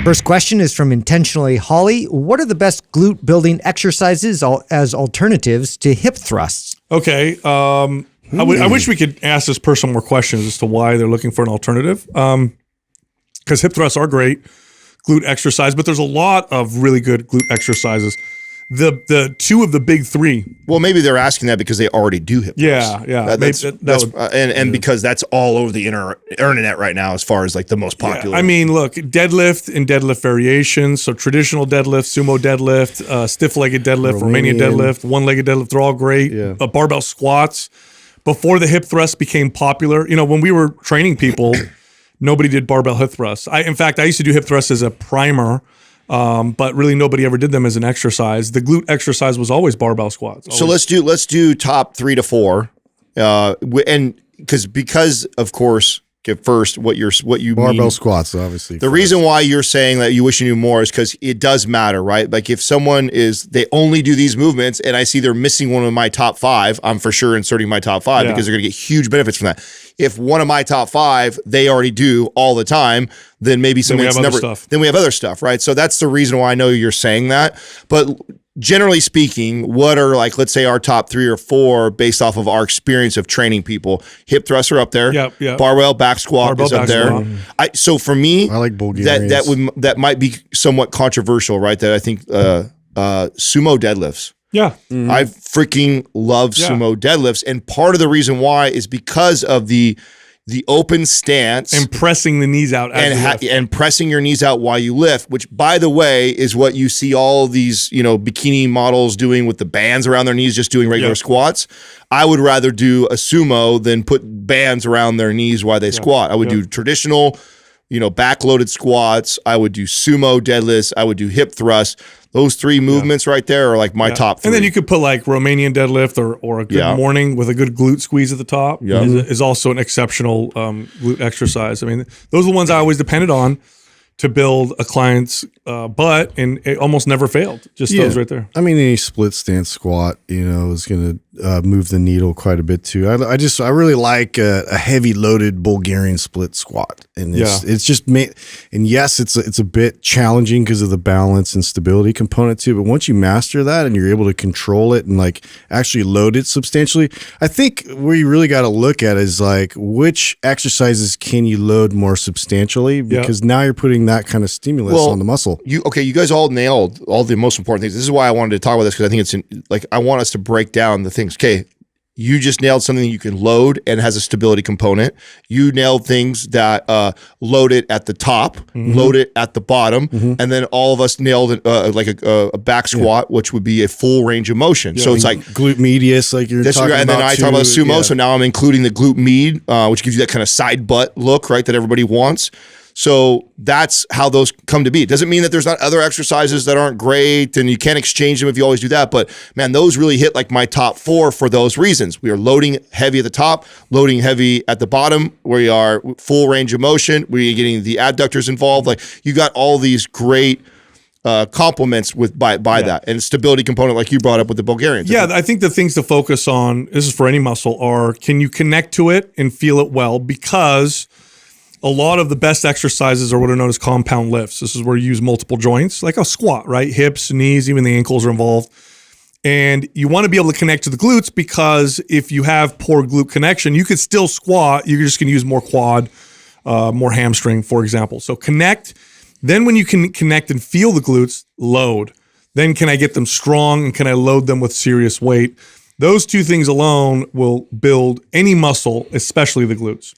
First question is from Intentionally Holly. What are the best glute building exercises as alternatives to hip thrusts? Okay. I wish we could ask this person more questions as to why they're looking for an alternative. Because hip thrusts are great glute exercise, but there's a lot of really good glute exercises. The two of the big three. Well, maybe they're asking that because they already do hip thrusts. Yeah. Because that's all over the internet right now as far as like the most popular. Yeah. I mean, look, deadlift and deadlift variations. So traditional deadlift, sumo deadlift, stiff-legged deadlift, Romanian deadlift, one-legged deadlift, they're all great. Yeah. Barbell squats. Before the hip thrust became popular, when we were training people, nobody did barbell hip thrusts. In fact, I used to do hip thrusts as a primer. But really nobody ever did them as an exercise. The glute exercise was always barbell squats. Always. So let's do top 3 to 4. And because of course, first what you barbell mean, squats, obviously. The reason why you're saying that you wish you knew more is because it does matter, right? Like if someone they only do these movements and I see they're missing one of my top 5, I'm for sure inserting my top 5 because they're going to get huge benefits from that. If one of my top 5 they already do all the time, then maybe something that's never. Then we have other stuff, right? So that's the reason why I know you're saying that. But generally speaking, what are let's say our top 3 or 4 based off of our experience of training people? Hip thrusts are up there. Yep. Barbell back squat is up there. So for me, I like Bulgarians. that might be somewhat controversial, right? That I think sumo deadlifts. Yeah. Mm-hmm. I freaking love sumo deadlifts. And part of the reason why is because of the open stance. And pressing the knees out. And pressing your knees out while you lift, which by the way is what you see all these, bikini models doing with the bands around their knees, just doing regular squats. I would rather do a sumo than put bands around their knees while they squat. I would do traditional, back-loaded squats. I would do sumo deadlifts. I would do hip thrusts. Those 3 movements right there are like my top 3. And then you could put like Romanian deadlift or a good morning with a good glute squeeze at the top is also an exceptional glute exercise. I mean, those are the ones I always depended on to build a client's butt, and it almost never failed. Just those right there. I mean, any split stance squat, is going to move the needle quite a bit too. I really like a heavy loaded Bulgarian split squat, and it's just and yes, it's a bit challenging because of the balance and stability component too. But once you master that and you're able to control it and actually load it substantially, I think where you really got to look at is which exercises can you load more substantially, because now you're putting that kind of stimulus on the muscle. You guys all nailed all the most important things. This is why I wanted to talk about this, because I think it's I want us to break down the things. Okay, you just nailed something you can load and has a stability component. You nailed things that load it at the top, load it at the bottom, and then all of us nailed a back squat, which would be a full range of motion. So it's like glute medius, like you're talking about. And then I talk about sumo, so now I'm including the glute med, which gives you that kind of side butt look, right, that everybody wants. So that's how those come to be. It doesn't mean that there's not other exercises that aren't great and you can't exchange them if you always do that. But man, those really hit my top 4 for those reasons. We are loading heavy at the top, loading heavy at the bottom. We are full range of motion. We're getting the adductors involved. You got all these great complements by that, and stability component like you brought up with the Bulgarians. Yeah, I think the things to focus on, this is for any muscle, are can you connect to it and feel it well, because a lot of the best exercises are what are known as compound lifts. This is where you use multiple joints, like a squat, right? Hips, knees, even the ankles are involved. And you want to be able to connect to the glutes, because if you have poor glute connection, you could still squat. You're just going to use more quad, more hamstring, for example. So connect. Then when you can connect and feel the glutes, load. Then can I get them strong, and can I load them with serious weight? Those 2 things alone will build any muscle, especially the glutes.